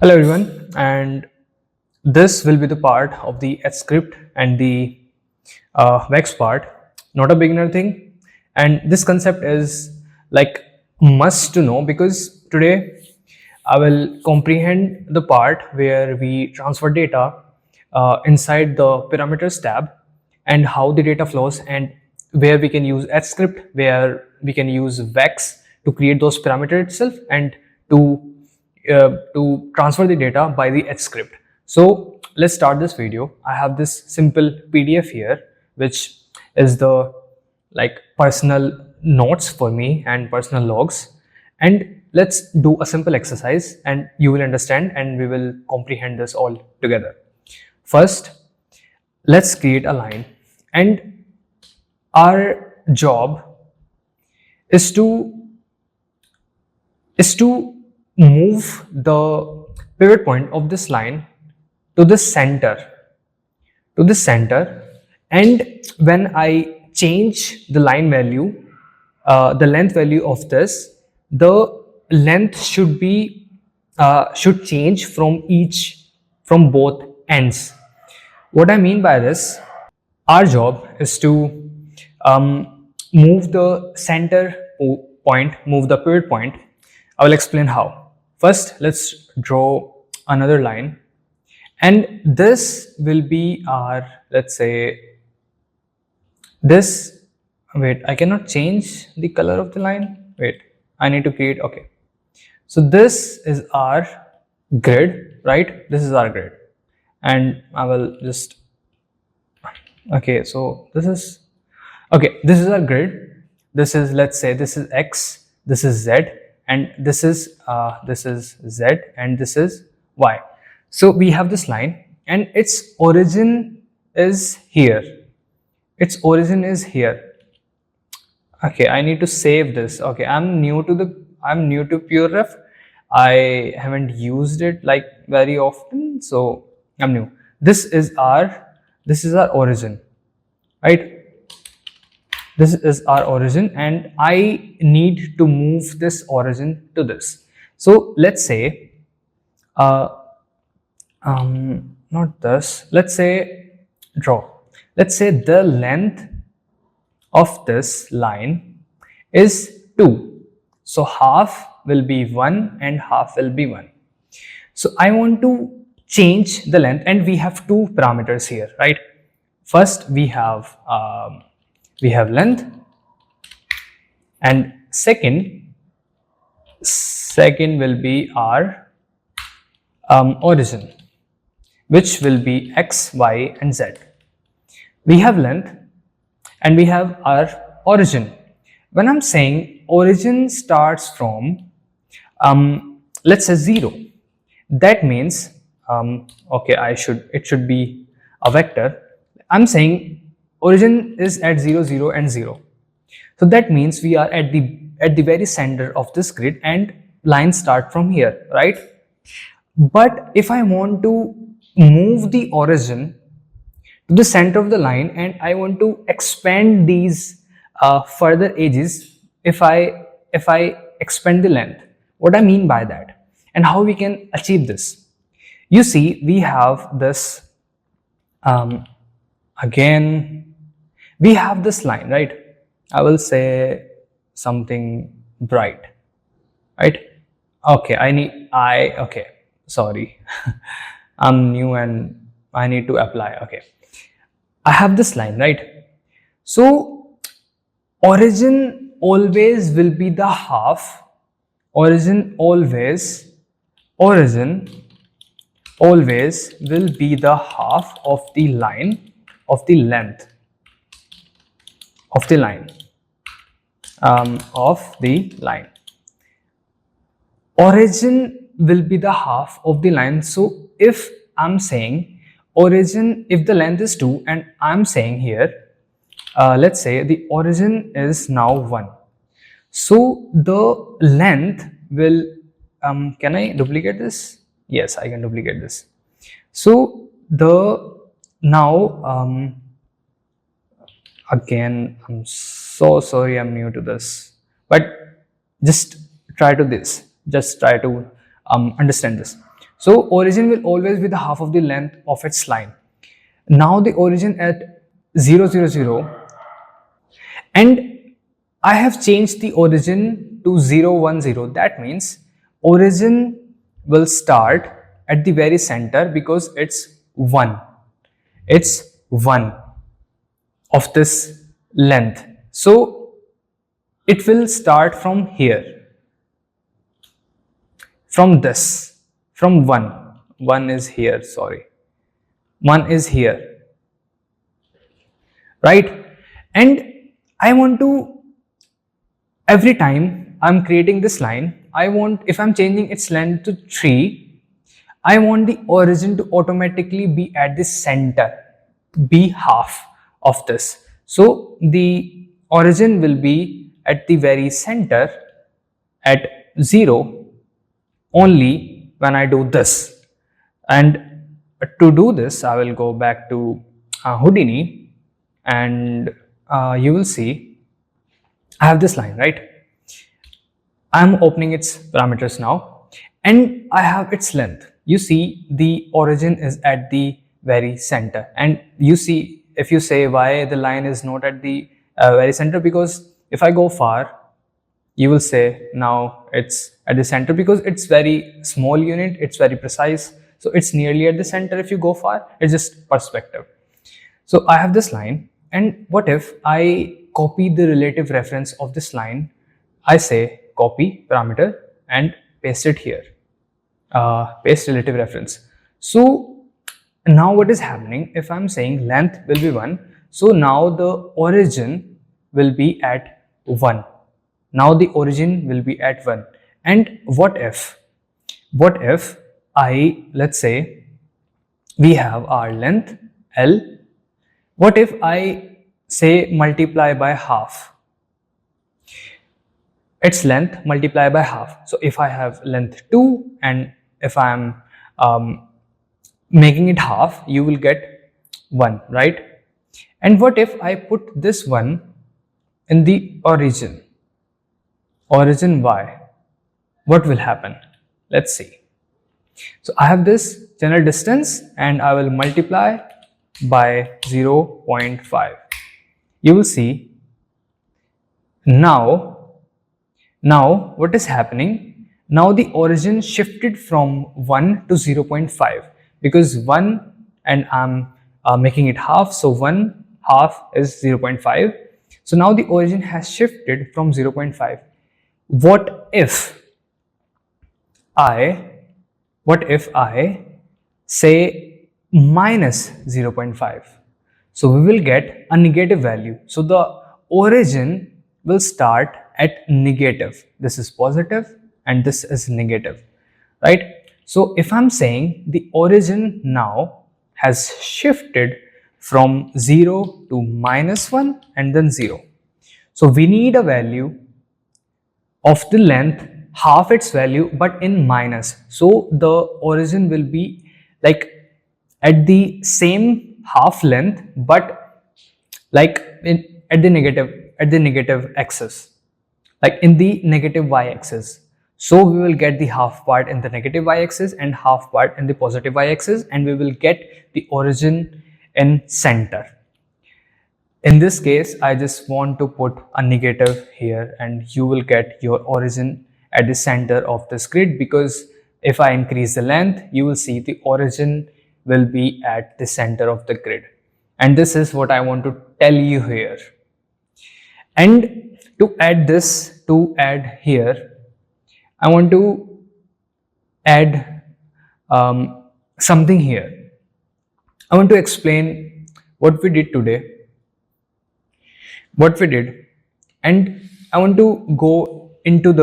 Hello everyone, and this will be the part of the HScript and the VEX part, not a beginner thing. And this concept is like must to know because today I will comprehend the part where we transfer data inside the parameters tab and how the data flows, and where we can use HScript, where we can use VEX to create those parameters itself, and to transfer the data by the HScript. So let's start this video. I have this simple PDF here, which is the like personal notes for me and personal logs. And let's do a simple exercise and you will understand and we will comprehend this all together. First, let's create a line, and our job is to move the pivot point of this line to the center, and when I change the line value, the length value of this, the length should change from both ends. What I mean by this, our job is to move the center point, move the pivot point. I will explain how. First, let's draw another line, and this will be our, let's say, this. Wait, I cannot change the color of the line. Wait, I need to create. Okay, so this is our grid, right? This is our grid, and I will just. Okay, so this is our grid. This is, let's say, this is X, this is Z, and this is Z, and this is Y. So we have this line, and its origin is here. Its origin is here. Okay, I need to save this. Okay, I'm new to PureRef. I haven't used it like very often, so I'm new. This is our origin, right? This is our origin, and I need to move this origin to this. So let's say, not this. Let's say draw. Let's say the length of this line is 2. So half will be 1 and half will be 1. So I want to change the length, and we have two parameters here, right? First we have length, and second will be our origin, which will be X, Y, and Z. We have length and we have our origin. When I'm saying origin starts from let's say 0, that means okay, it should be a vector. I'm saying origin is at 0, 0, and 0. So that means we are at the very center of this grid, and lines start from here, right? But if I want to move the origin to the center of the line, and I want to expand these further edges, if I expand the length, what I mean by that and how we can achieve this. You see, we have this again, we have this line, right? I will say something bright, right? Okay, okay, sorry. I'm new and I need to apply. Okay, I have this line, right? So origin always will be the half. Origin always will be the half of the line, of the length of the line, origin will be the half of the line. So if I'm saying origin, if the length is 2 and I'm saying here, let's say the origin is now 1, so the length will can I duplicate this? Yes, I can duplicate this. So the now again, I'm so sorry, I'm new to this, but just try to understand this. So origin will always be the half of the length of its line. Now the origin at 0 0 0, and I have changed the origin to 0 1 0. That means origin will start at the very center because it's 1. It's 1 of this length. So it will start from here, from this, from 1. 1 is here, sorry. 1 is here, right? And I want to, every time I'm creating this line, I want, if I'm changing its length to 3, I want the origin to automatically be at the center, be half of this. So the origin will be at the very center at 0 only when I do this. And to do this, I will go back to Houdini, and you will see I have this line, right? I'm opening its parameters now, and I have its length. You see the origin is at the very center, and you see, if you say why the line is not at the very center, because if I go far, you will say now it's at the center because it's very small unit, it's very precise, so it's nearly at the center. If you go far, it's just perspective. So I have this line, and what if I copy the relative reference of this line? I say copy parameter and paste it here, paste relative reference. So now what is happening, if I'm saying length will be 1, so now the origin will be at 1. Now the origin will be at 1. And what if I, let's say we have our length L, what if I say multiply by half its length, multiply by half? So if I have length 2 and if I am making it half, you will get 1, right? And what if I put this one in the origin y? What will happen? Let's see. So I have this general distance and I will multiply by 0.5. You will see now what is happening. Now the origin shifted from 1 to 0.5 because 1, and I'm making it half, so 1 half is 0.5. So now the origin has shifted from 0.5. What if I say minus 0.5? So we will get a negative value. So the origin will start at negative. This is positive and this is negative, right? So if I'm saying the origin now has shifted from 0 to -1 and then 0. So we need a value of the length half its value but in minus. So the origin will be like at the same half length but like at the negative axis, like in the negative y-axis. So we will get the half part in the negative y-axis and half part in the positive y-axis, and we will get the origin in center. In this case, I just want to put a negative here and you will get your origin at the center of this grid, because if I increase the length, you will see the origin will be at the center of the grid. And this is what I want to tell you here. And to add this, to add here, I want to add something here. I want to explain what we did today, and I want to go into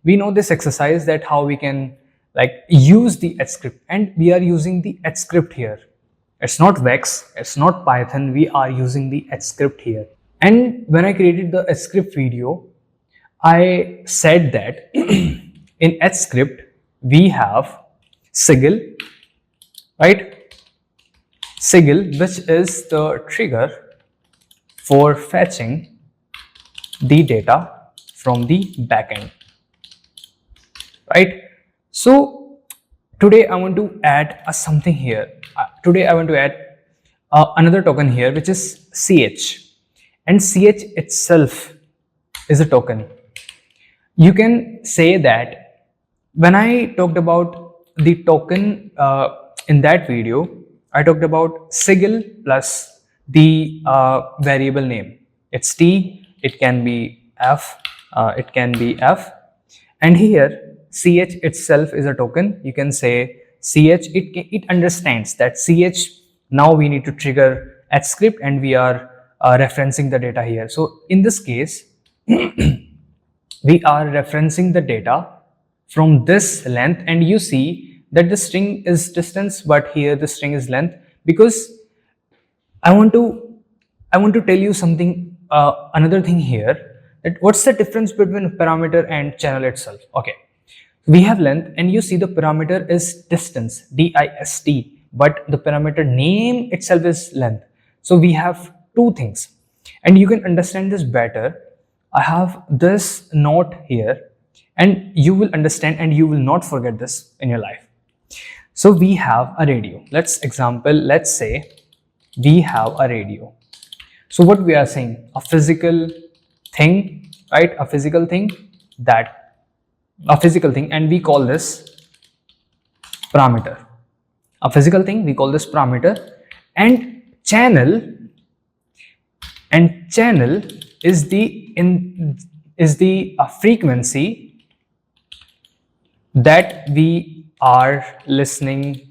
we know this exercise, that how we can like use the HScript, and we are using the HScript here. It's not VEX, it's not Python, we are using the HScript here. And when I created the HScript video, I said that in HScript we have sigil, right? Sigil, which is the trigger for fetching the data from the backend, right? So today I want to add a something here. Today I want to add another token here, which is ch, and ch itself is a token. You can say that when I talked about the token in that video, I talked about sigil plus the variable name. It's t, it can be f, and here ch itself is a token. You can say ch, it understands that ch, now we need to trigger HScript and we are referencing the data here. So in this case, we are referencing the data from this length, and you see that the string is distance, but here the string is length, because I want to tell you something, another thing here, that what's the difference between parameter and channel itself. Okay, we have length, and you see the parameter is distance, dist, but the parameter name itself is length. So we have two things, and you can understand this better. I have this note here, and you will understand and you will not forget this in your life. So we have a radio. Let's say we have a radio. So what we are saying, a physical thing, right? A physical thing, and we call this parameter. A physical thing, we call this parameter, and channel is the frequency that we are listening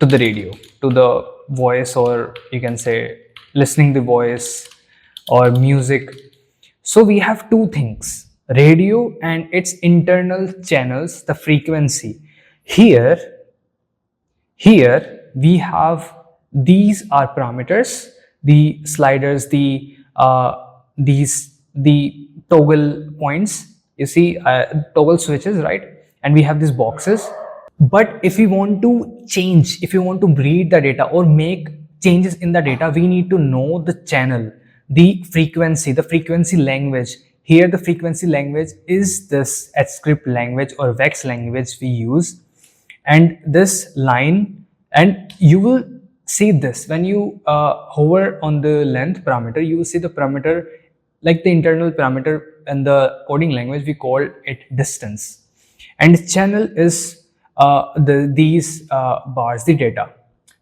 to the radio, to the voice, or you can say listening the voice or music. So we have two things, radio and its internal channels, the frequency. Here we have, these are parameters, the sliders, the toggle points, you see, toggle switches, right? And we have these boxes. But if we want to change, if you want to read the data or make changes in the data, we need to know the channel, the frequency language. Here the frequency language is this HScript language or VEX language we use, and this line, and you will see this when you hover on the length parameter, you will see the parameter, like the internal parameter in the coding language, we call it distance, and channel is these bars, the data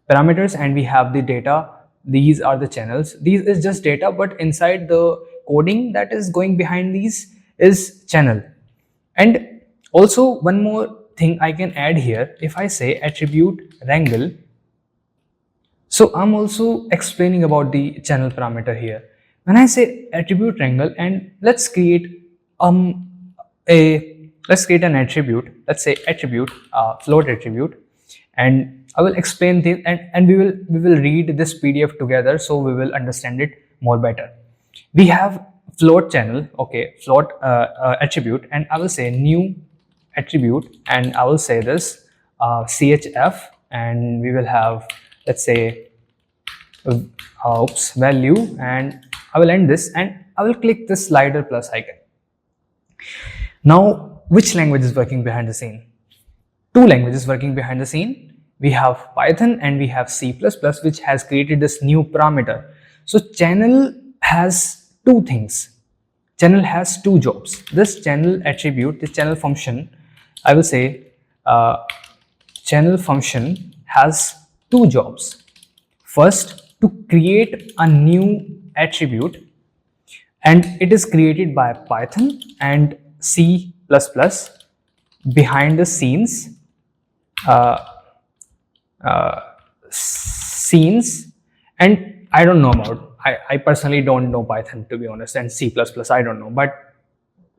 parameters, and we have the data, these are the channels. These is just data, but inside the coding that is going behind these is channel. And also one more thing I can add here, if I say attribute wrangle, so I'm also explaining about the channel parameter here. When I say attribute wrangle, and let's create an attribute, let's say attribute, float attribute, and I will explain this, and we will read this PDF together, so we will understand it more better. We have float channel, okay, float attribute, and I will say new attribute, and I will say this chf, and we will have, let's say, value, and I will end this, and I will click this slider plus icon. Now, which language is working behind the scene? Two languages working behind the scene. We have Python and we have C++, which has created this new parameter. So channel has two things. Channel has two jobs. This channel attribute, this channel function, I will say channel function has two jobs. First, to create a new attribute, and it is created by Python and C++ behind the scenes. And I don't know about, I personally don't know Python, to be honest, and C++ I don't know, but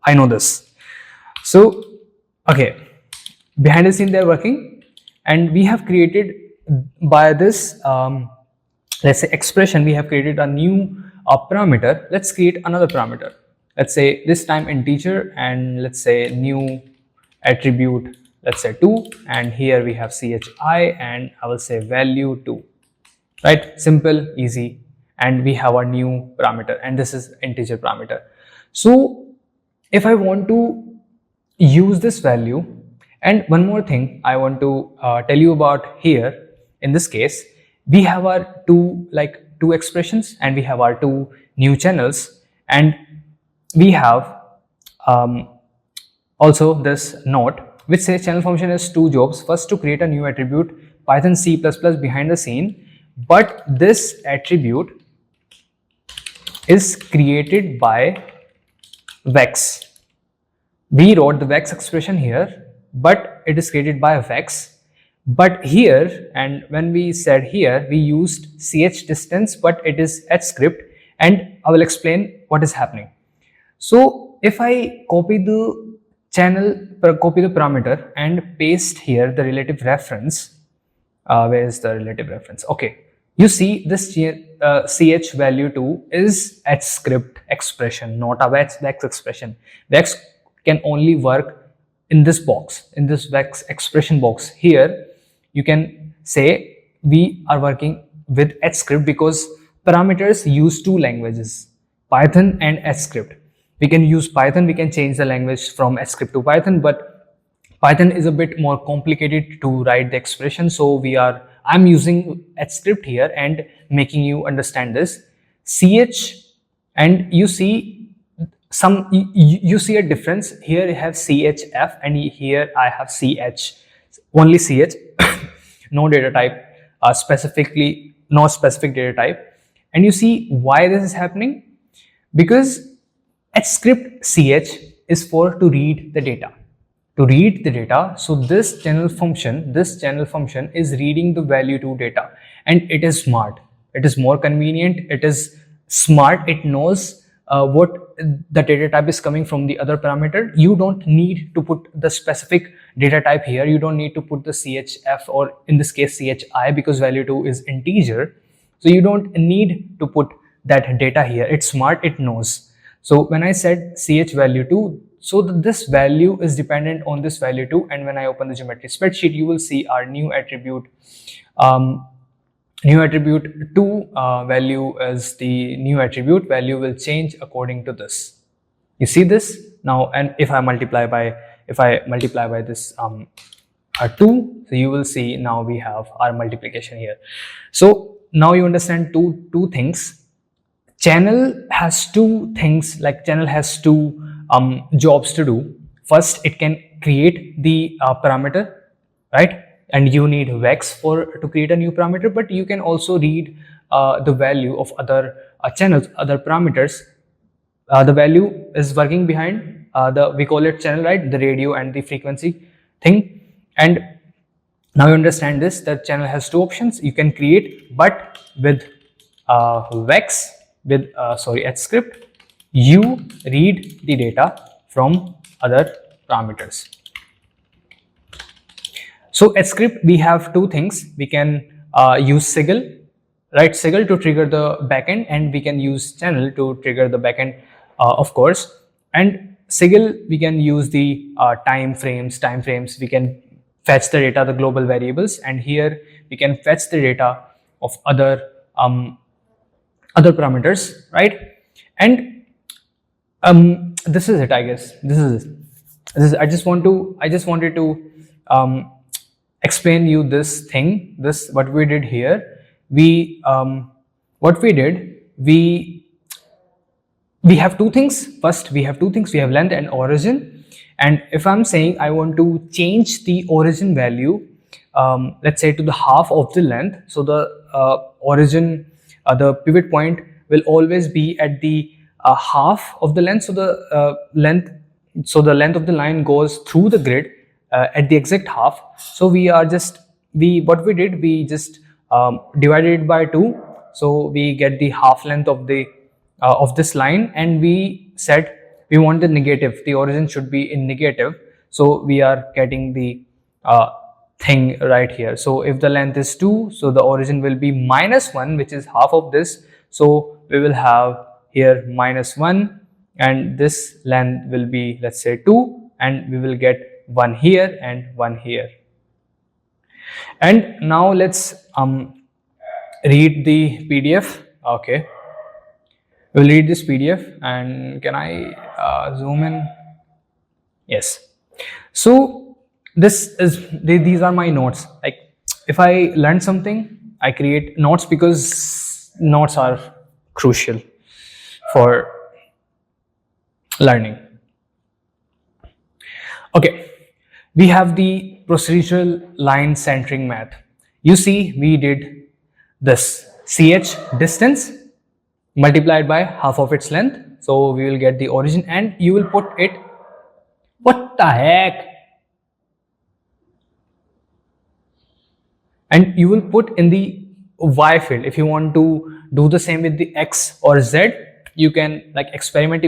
I know this. So okay, behind the scene they're working, and we have created by this let's say expression, we have created a new parameter. Let's create another parameter, let's say this time integer, and let's say new attribute, let's say 2, and here we have chi, and I will say value 2, right? Simple, easy, and we have a new parameter, and this is integer parameter. So if I want to use this value. And one more thing I want to tell you about here. In this case, we have our two expressions, and we have our two new channels, and we have also this note which says channel function has two jobs. First, to create a new attribute Python C++ behind the scene, but this attribute is created by VEX. We wrote the VEX expression here, but it is created by VEX. But here, and when we said here, we used ch distance, but it is HScript, and I will explain what is happening. So if I copy the parameter and paste here the relative reference, where is the relative reference? Okay, you see this ch value 2 is HScript expression, not a VEX expression. VEX can only work in this box, in this VEX expression box. Here you can say we are working with HScript because parameters use two languages, Python and HScript. We can use Python, we can change the language from HScript to Python, but Python is a bit more complicated to write the expression, so I'm using HScript here and making you understand this. Ch, and you see you see a difference. Here I have chf and here I have ch, only ch, no data type, specifically no specific data type. And you see why this is happening, because HScript ch is for to read the data. So this channel function is reading the value to data, and it is smart, it is more convenient, it is smart, it knows what the data type is coming from the other parameter. You don't need to put the specific data type here, you don't need to put the chf, or in this case chi, because value 2 is integer, so you don't need to put that data here. It's smart, it knows. So when I said ch value 2, so this value is dependent on this value 2, and when I open the geometry spreadsheet, you will see our new attribute. New attribute 2 value is the new attribute value will change according to this. You see this now, and if I multiply by this 2, so you will see now we have our multiplication here. So now you understand two things. Channel has two things, like channel has two jobs to do. First, it can create the parameter, right? And you need VEX to create a new parameter, but you can also read the value of other channels, other parameters. The value is working behind we call it channel, right? The radio and the frequency thing. And now you understand this, that channel has two options. You can create, but with VEX, with HScript, you read the data from other parameters. So HScript, we have two things. We can use Sigil, right? Sigil to trigger the backend, and we can use channel to trigger the backend, of course. And Sigil, we can use the time frames. We can fetch the data, the global variables, and here we can fetch the data of other parameters, right? And this is it, I guess. This is I just wanted to explain you this thing. What we did here, we have two things. First, we have length and origin. And if I'm saying I want to change the origin value, let's say to the half of the length, so the origin, the pivot point will always be at the half of the length. So the length of the line goes through the grid at the exact half. So we just divided it by 2, so we get the half length of this line, and we said we want the origin should be in negative, so we are getting the thing right here. So if the length is 2, so the origin will be -1, which is half of this, so we will have here -1, and this length will be, let's say, 2, and we will get 1 here and 1 here. And now let's read the PDF. Okay, we'll read this PDF, and can I zoom in? Yes. So these are my notes. Like if I learn something, I create notes because notes are crucial for learning. Okay, we have the procedural line centering math. You see, we did this ch distance multiplied by half of its length. So we will get the origin and you will put it. What the heck? And you will put in the y field. If you want to do the same with the x or z, you can like experiment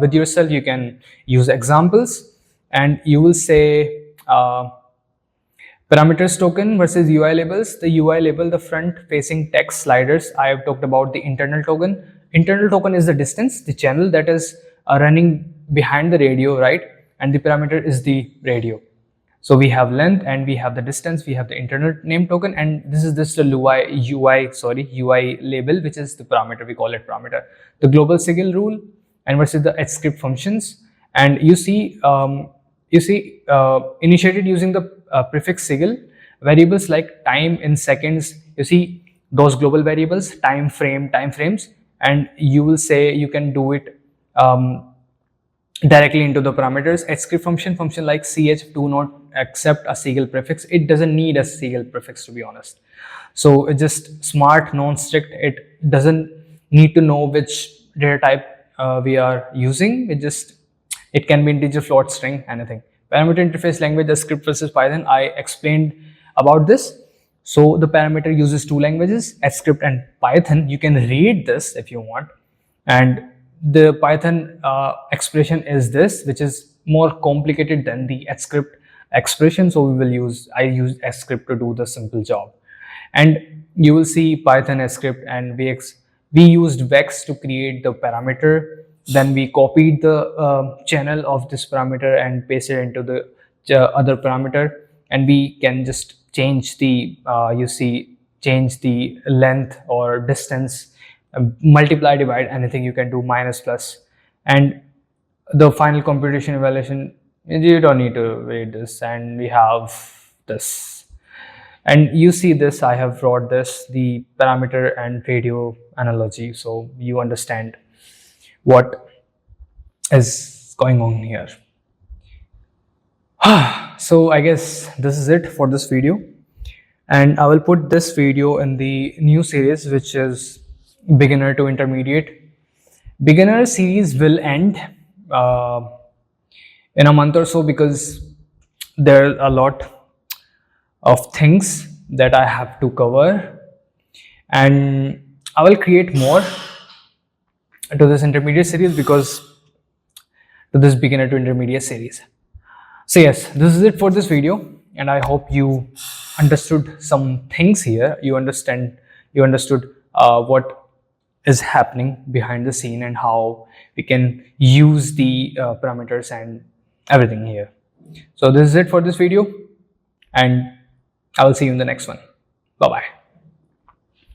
with yourself. You can use examples and you will say parameters token versus UI labels. The UI label, the front facing text sliders. I have talked about the internal token. Internal token is the distance, the channel that is running behind the radio, right? And the parameter is the radio. So we have length and we have the distance, we have the internal name token, and this is just the UI label, which is the parameter. We call it parameter. The global sigil rule and versus the HScript functions. And you see initiated using the prefix sigil variables like time in seconds. You see those global variables, time frames, and you will say you can do it directly into the parameters. HScript function like ch do not accept a sigil prefix. It doesn't need a sigil prefix, to be honest. So it's just smart, non-strict. It doesn't need to know which data type we are using. It can be integer, float, string, anything. Parameter interface language, the script versus Python. I explained about this. So the parameter uses two languages, HScript and Python. You can read this if you want. And the Python expression is this, which is more complicated than the HScript expression. So I use HScript to do the simple job. And you will see Python, HScript and VEX. We used VEX to create the parameter. Then we copied the channel of this parameter and pasted it into the other parameter. And we can just change the, change the length or distance, multiply, divide, anything you can do, minus, plus. And the final computation evaluation, you don't need to read this. And we have this. And you see this, I have brought this, the parameter and radio analogy. So you understand what is going on here. So I guess this is it for this video. And I will put this video in the new series, which is beginner to intermediate. Beginner series will end in a month or so because there are a lot of things that I have to cover, and I will create more to this intermediate series because to this beginner to intermediate series. So yes, this is it for this video, and I hope you understood some things here. You understood what is happening behind the scene and how we can use the parameters and everything here. So this is it for this video, and I will see you in the next one. Bye bye.